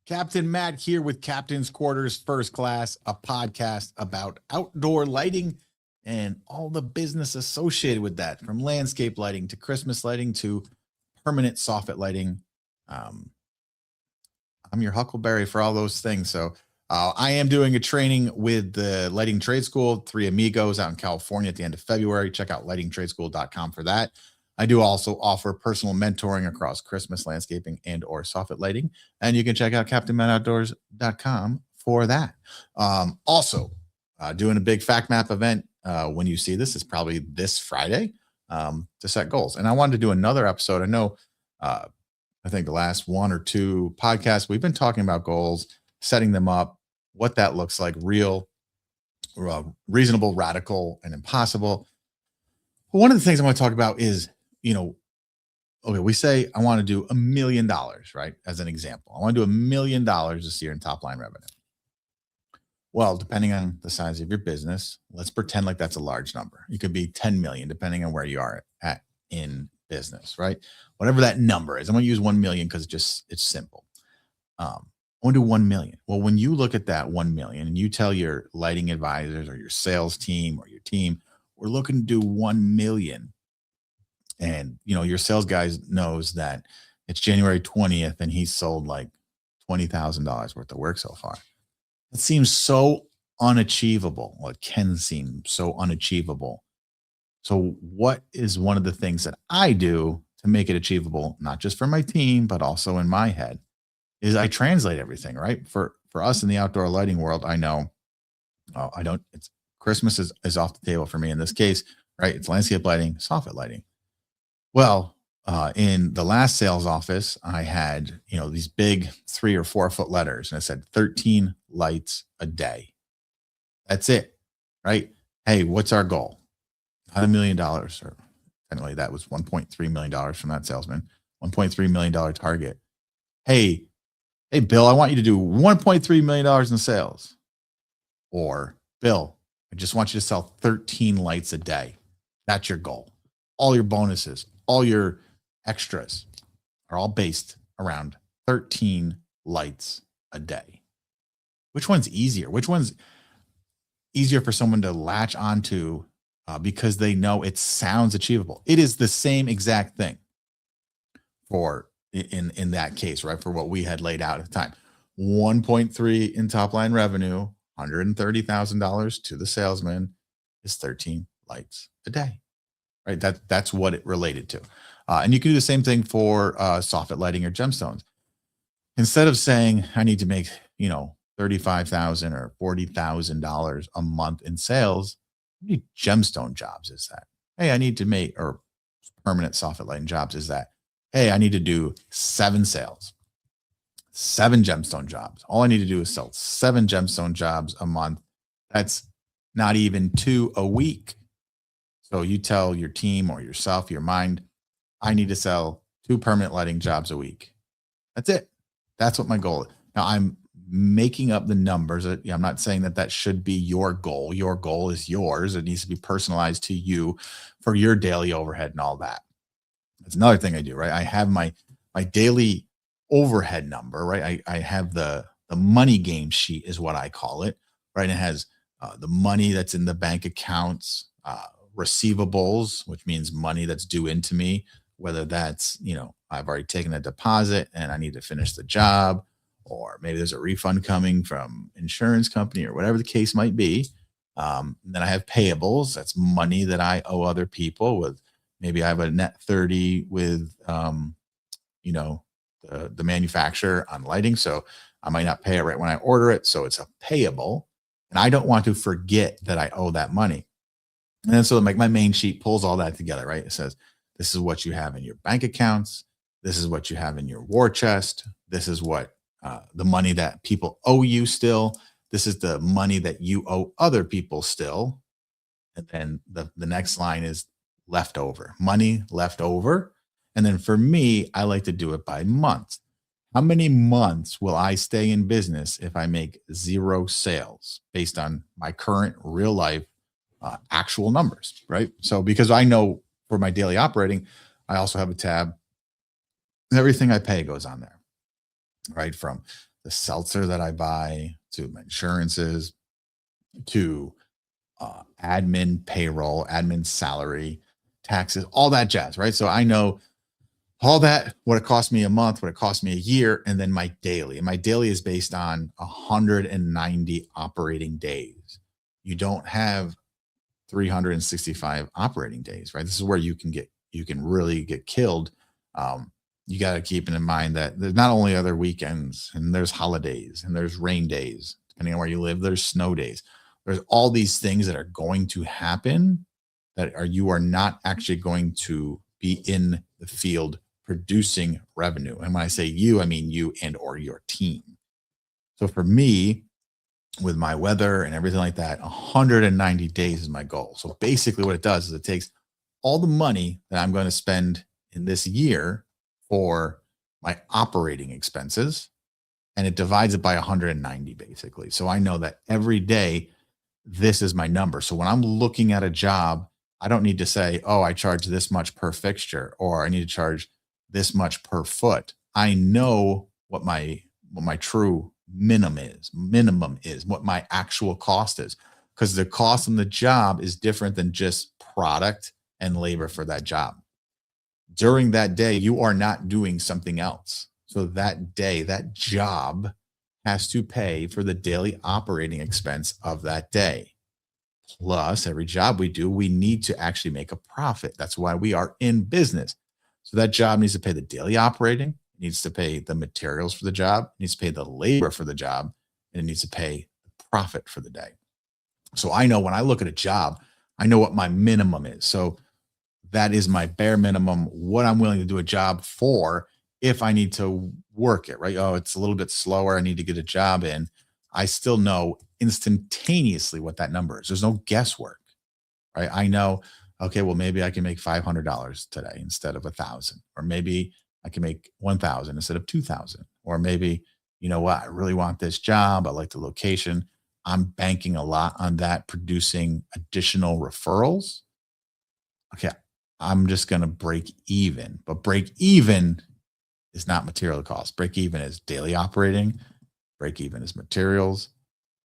Captain Matt here with Captain's Quarters First Class, a podcast about outdoor lighting and all the business associated with that, from landscape lighting to Christmas lighting to permanent soffit lighting. Um, I'm your Huckleberry for all those things. So I am doing a training with the Lighting Trade School, Three Amigos out in California at the end of February. Check out lightingtradeschool.com for that. I do also offer personal mentoring across Christmas landscaping and or soffit lighting. And you can check out CaptainMattOutdoors.com for that. Also, doing a big Fact Map event. When you see this, is probably this Friday to set goals. And I wanted to do another episode. I know, I think the last one or two podcasts, we've been talking about goals, setting them up, what that looks like, real, reasonable, radical, and impossible. But one of the things I want to talk about is, okay, we say I want to do $1 million, right? As an example, I want to do $1 million this year in top line revenue. Well, depending on the size of your business, let's pretend like that's a large number. It could be 10 million, depending on where you are at in business, right? Whatever that number is, I'm going to use 1 million because it's simple. I want to do 1 million. Well, when you look at that 1 million and you tell your lighting advisors or your sales team or your team, we're looking to do 1 million. And, your sales guy knows that it's January 20th and he's sold like $20,000 worth of work so far. It seems so unachievable. Well, it can seem so unachievable. So what is one of the things that I do to make it achievable, not just for my team, but also in my head, is I translate everything, right? For us in the outdoor lighting world, I know it's Christmas is off the table for me in this case, right? It's landscape lighting, soffit lighting. Well, in the last sales office, I had, these big 3 or 4 foot letters, and it said 13 lights a day. That's it, right? Hey, what's our goal? Not $1 million, or anyway, that was $1.3 million from that salesman, $1.3 million target. Hey, Bill, I want you to do $1.3 million in sales. Or, Bill, I just want you to sell 13 lights a day. That's your goal. All your bonuses, all your extras are all based around 13 lights a day. Which one's easier? Which one's easier for someone to latch onto because they know it sounds achievable? It is the same exact thing for in that case, right? For what we had laid out at the time. 1.3 in top line revenue, $130,000 to the salesman is 13 lights a day. Right. That's what it related to. And you can do the same thing for soffit lighting or gemstones. Instead of saying I need to make, $35,000 or $40,000 a month in sales, how many gemstone jobs is that? Hey, I need to make, or permanent soffit lighting jobs is that? Hey, I need to do 7 sales, 7 gemstone jobs. All I need to do is sell 7 gemstone jobs a month. That's not even 2 a week. So you tell your team or yourself, your mind, I need to sell 2 permanent lighting jobs a week. That's it. That's what my goal is. Now I'm making up the numbers. I'm not saying that should be your goal. Your goal is yours. It needs to be personalized to you for your daily overhead and all that. That's another thing I do, right? I have my daily overhead number, right? I have the money game sheet is what I call it, right? It has the money that's in the bank accounts, receivables, which means money that's due into me, whether that's, I've already taken a deposit and I need to finish the job, or maybe there's a refund coming from insurance company or whatever the case might be. Then I have payables. That's money that I owe other people with. Maybe I have a net 30 with, the manufacturer on lighting. So I might not pay it right when I order it. So it's a payable. And I don't want to forget that I owe that money. And then so my main sheet pulls all that together, right? It says, this is what you have in your bank accounts. This is what you have in your war chest. This is what the money that people owe you still. This is the money that you owe other people still. And then the next line is leftover, money left over. And then for me, I like to do it by month. How many months will I stay in business if I make 0 sales based on my current real life actual numbers, right? So because I know for my daily operating, I also have a tab. Everything I pay goes on there, right? From the seltzer that I buy, to my insurances, to admin payroll, admin salary, taxes, all that jazz, right? So I know all that, what it cost me a month, what it cost me a year, and then my daily. And my daily is based on 190 operating days. You don't have 365 operating days, right? This is where you can really get killed. You got to keep in mind that there's not only other weekends, and there's holidays, and there's rain days, depending on where you live, there's snow days. There's all these things that are going to happen that are you are not actually going to be in the field producing revenue. And when I say you, I mean you and or your team. So for me, with my weather and everything like that, 190 days is my goal. So basically what it does is it takes all the money that I'm going to spend in this year for my operating expenses, and it divides it by 190 basically. So I know that every day this is my number. So when I'm looking at a job, I don't need to say, oh, I charge this much per fixture, or I need to charge this much per foot. I know what my true minimum is, what my actual cost is, because the cost on the job is different than just product and labor for that job. During that day, you are not doing something else. So that day, that job has to pay for the daily operating expense of that day. Plus, every job we do, we need to actually make a profit. That's why we are in business. So that job needs to pay the daily operating, it needs to pay the materials for the job, it needs to pay the labor for the job, and it needs to pay the profit for the day. So I know when I look at a job, I know what my minimum is. So that is my bare minimum, what I'm willing to do a job for if I need to work it, right? Oh, it's a little bit slower. I need to get a job in. I still know instantaneously what that number is. There's no guesswork, right? I know, okay, well, maybe I can make $500 today instead of 1,000, or maybe I can make 1,000 instead of 2,000, or maybe, you know what, I really want this job. I like the location. I'm banking a lot on that producing additional referrals. Okay, I'm just going to break even, but break even is not material cost. Break even is daily operating, break even is materials,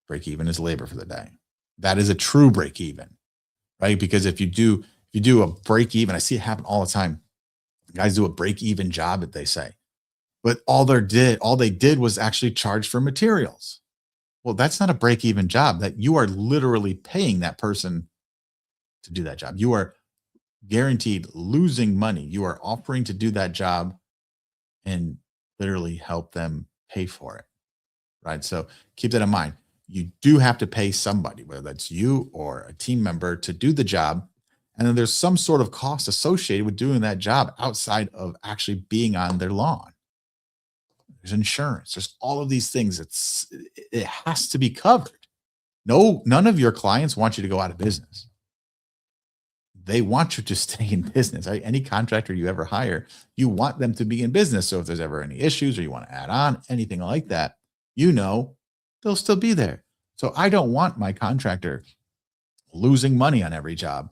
break even is labor for the day. That is a true break even, right? Because if you do a break even, I see it happen all the time. Guys do a break even job that they say, but all they did was actually charge for materials. Well, that's not a break even job. That you are literally paying that person to do that job. You are guaranteed losing money. You are offering to do that job and literally help them pay for it, right? So keep that in mind. You do have to pay somebody, whether that's you or a team member, to do the job. And then there's some sort of cost associated with doing that job outside of actually being on their lawn. There's insurance. There's all of these things. It has to be covered. No, none of your clients want you to go out of business. They want you to stay in business. Right? Any contractor you ever hire, you want them to be in business. So if there's ever any issues or you want to add on anything like that, they'll still be there. So I don't want my contractor losing money on every job.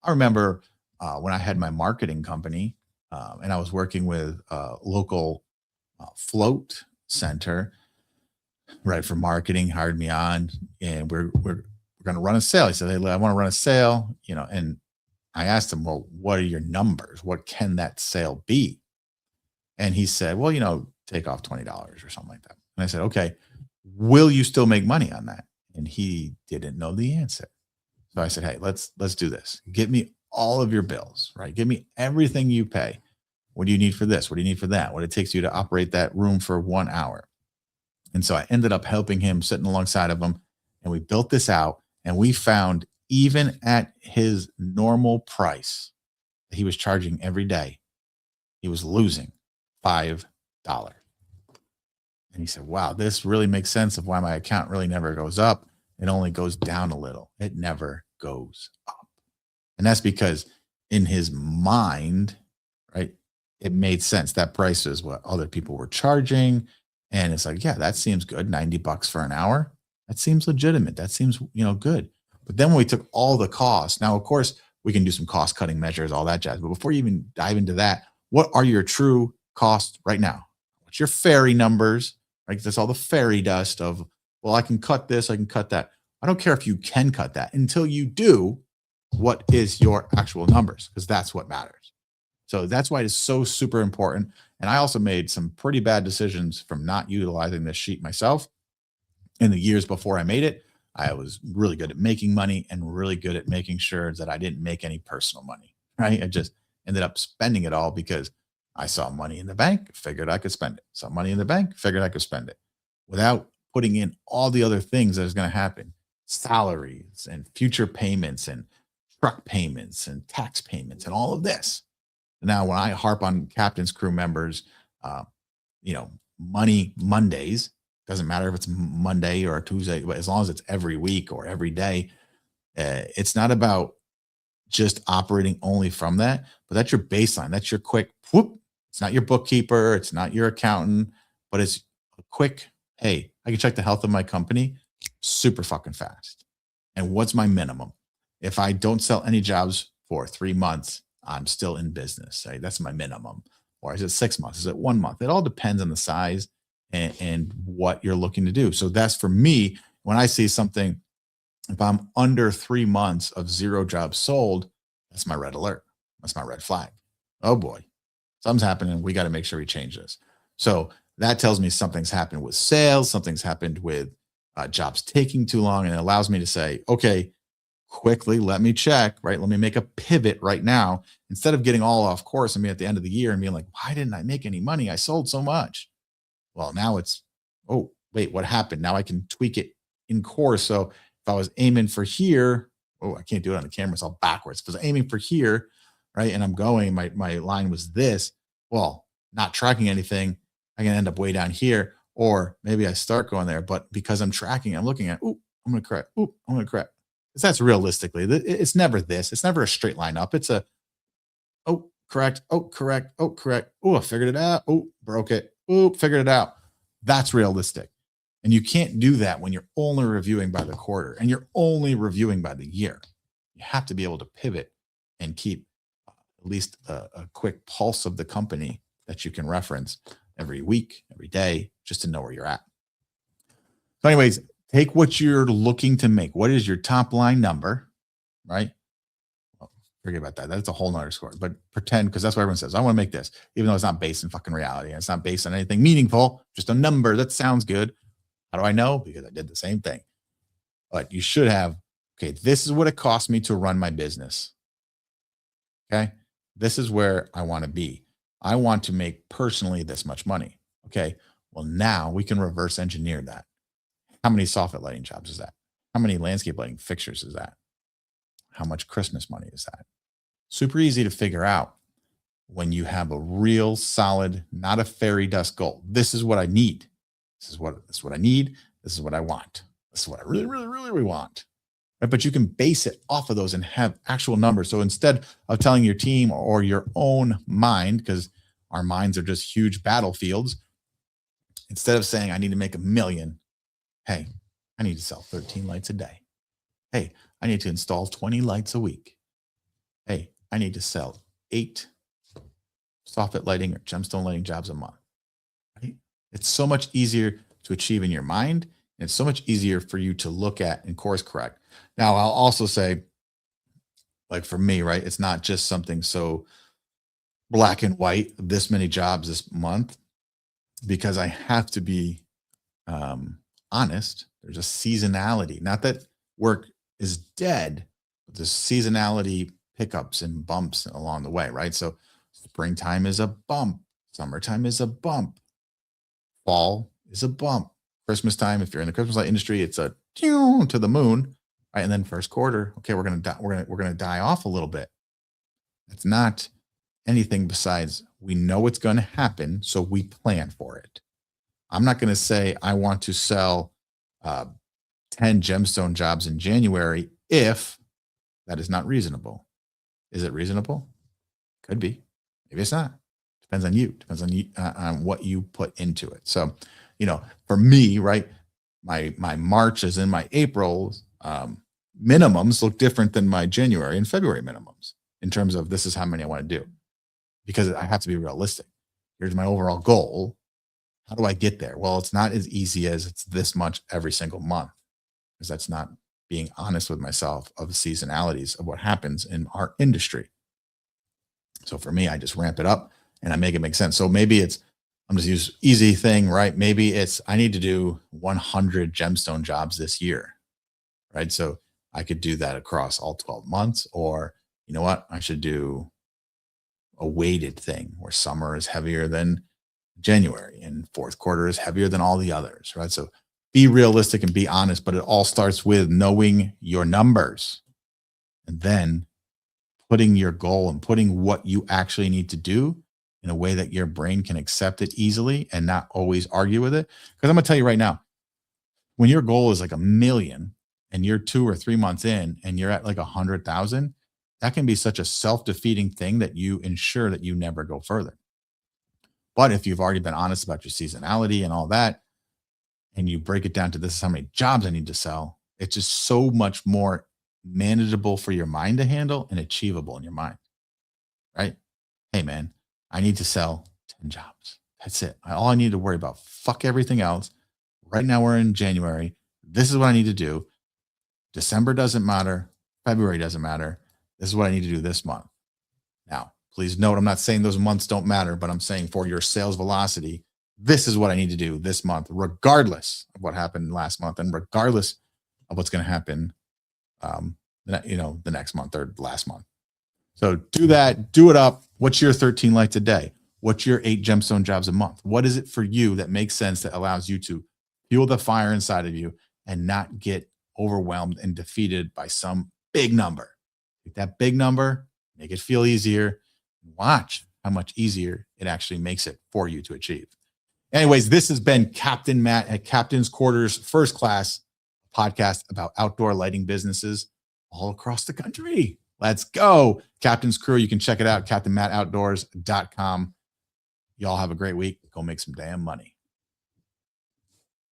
I remember when I had my marketing company and I was working with a local float center, right, for marketing, hired me on, and we're going to run a sale. He said, "Hey, I want to run a sale," and I asked him, "Well, what are your numbers? What can that sale be?" And he said, "Well, take off $20 or something like that." And I said, "Okay, will you still make money on that?" And he didn't know the answer. So I said, "Hey, let's do this. Get me all of your bills, right? Give me everything you pay. What do you need for this? What do you need for that? What it takes you to operate that room for 1 hour." And so I ended up helping him, sitting alongside of him, and we built this out. And we found, even at his normal price that he was charging every day, he was losing $5. And he said, "Wow, this really makes sense of why my account really never goes up. It only goes down a little. It never goes up." And that's because in his mind, right, it made sense. That price is what other people were charging. And it's like, yeah, that seems good. $90 for an hour. That seems legitimate. That seems, good. But then when we took all the costs, now, of course, we can do some cost cutting measures, all that jazz. But before you even dive into that, what are your true costs right now? What's your ferry numbers, right? That's all the fairy dust of, well, I can cut this, I can cut that. I don't care if you can cut that until you do. What is your actual numbers? Because that's what matters. So that's why it's so super important. And I also made some pretty bad decisions from not utilizing this sheet myself in the years before I made it. I was really good at making money and really good at making sure that I didn't make any personal money, right? I just ended up spending it all because I saw money in the bank, figured I could spend it. Saw money in the bank, figured I could spend it without putting in all the other things that is going to happen, salaries and future payments and truck payments and tax payments and all of this. Now, when I harp on captain's crew members, uh, money Mondays, doesn't matter if it's Monday or Tuesday, but as long as it's every week or every day, it's not about just operating only from that, but that's your baseline. That's your quick whoop. It's not your bookkeeper, it's not your accountant, but it's a quick, hey, I can check the health of my company super fucking fast. And what's my minimum? If I don't sell any jobs for 3 months, I'm still in business. Right? That's my minimum. Or is it 6 months? Is it 1 month? It all depends on the size and what you're looking to do. So that's for me. When I see something, if I'm under 3 months of zero jobs sold, that's my red alert. That's my red flag. Oh boy, something's happening. We got to make sure we change this. So that tells me something's happened with sales, something's happened with jobs taking too long. And it allows me to say, okay, quickly, let me check, right? Let me make a pivot right now instead of getting all off course and me at the end of the year and being like, why didn't I make any money? I sold so much. Well, now it's, oh, wait, what happened? Now I can tweak it in course. So if I was aiming for here, oh, I can't do it on the camera. It's all backwards. If I was aiming for here, right? And I'm going, my line was this. Well, not tracking anything, I can end up way down here. Or maybe I start going there, but because I'm tracking, I'm looking at, oh, I'm going to correct. Oh, I'm going to correct. Because that's realistically, it's never this. It's never a straight line up. It's a, oh, correct. Oh, correct. Oh, correct. Oh, I figured it out. Oh, broke it. Oh, figured it out. That's realistic. And you can't do that when you're only reviewing by the quarter and you're only reviewing by the year. You have to be able to pivot and keep at least a quick pulse of the company that you can reference every week, every day, just to know where you're at. So anyways, take what you're looking to make. What is your top line number, right? Well, forget about that. That's a whole nother score. But pretend, because that's what everyone says. I want to make this, even though it's not based in fucking reality. And it's not based on anything meaningful, just a number that sounds good. How do I know? Because I did the same thing. But you should have, okay, this is what it cost me to run my business. Okay. This is where I want to be. I want to make personally this much money. Okay. Well, now we can reverse engineer that. How many soffit lighting jobs is that? How many landscape lighting fixtures is that? How much Christmas money is that? Super easy to figure out when you have a real solid, not a fairy dust goal. This is what I need. This is what I need. This is what I want. This is what I really, really, really, really want. Right? But you can base it off of those and have actual numbers. So instead of telling your team or your own mind, because our minds are just huge battlefields, instead of saying I need to make 1 million, hey, I need to sell 13 lights a day. Hey, I need to install 20 lights a week. Hey, I need to sell 8 soffit lighting or gemstone lighting jobs a month. Right? It's so much easier to achieve in your mind. And it's so much easier for you to look at and course correct. Now, I'll also say, like for me, right, it's not just something so black and white, this many jobs this month, because I have to be honest. There's a seasonality. Not that work is dead, but there's seasonality pickups and bumps along the way, right? So springtime is a bump, summertime is a bump, fall is a bump. Christmas time, if you're in the Christmas light industry, it's a to the moon, right? And then first quarter, okay, we're gonna die off a little bit. It's not anything besides we know it's going to happen, so we plan for it. I'm not going to say I want to sell 10 gemstone jobs in January if that is not reasonable. Is it reasonable? Could be. Maybe it's not. Depends on you. Depends on you on what you put into it. So, for me, right, my Marches and my Aprils minimums look different than my January and February minimums in terms of this is how many I want to do, because I have to be realistic. Here's my overall goal. How do I get there? Well, it's not as easy as it's this much every single month, because that's not being honest with myself of the seasonalities of what happens in our industry. So for me, I just ramp it up and I make it make sense. So maybe it's, I'm just use easy thing, right? Maybe it's, I need to do 100 gemstone jobs this year, right? So I could do that across all 12 months, or you know what? I should do a weighted thing where summer is heavier than January and fourth quarter is heavier than all the others, right? So be realistic and be honest, but it all starts with knowing your numbers and then putting your goal and putting what you actually need to do in a way that your brain can accept it easily and not always argue with it. Because I'm going to tell you right now, when your goal is like 1 million and you're 2 or 3 months in and you're at like 100,000, that can be such a self-defeating thing that you ensure that you never go further. But if you've already been honest about your seasonality and all that, and you break it down to this is how many jobs I need to sell, it's just so much more manageable for your mind to handle and achievable in your mind, right? Hey, man, I need to sell 10 jobs. That's it. All I need to worry about. Fuck everything else. Right now we're in January. This is what I need to do. December doesn't matter. February doesn't matter. This is what I need to do this month. Now, please note, I'm not saying those months don't matter, but I'm saying for your sales velocity, this is what I need to do this month, regardless of what happened last month and regardless of what's going to happen, the next month or last month. So do that, do it up. What's your 13 lights a day? What's your 8 gemstone jobs a month? What is it for you that makes sense, that allows you to fuel the fire inside of you and not get overwhelmed and defeated by some big number? Take that big number, make it feel easier. Watch how much easier it actually makes it for you to achieve. Anyways, this has been Captain Matt at Captain's Quarters First Class, podcast about outdoor lighting businesses all across the country. Let's go. Captain's Crew. You can check it out, captainmattoutdoors.com. Y'all have a great week. Go make some damn money.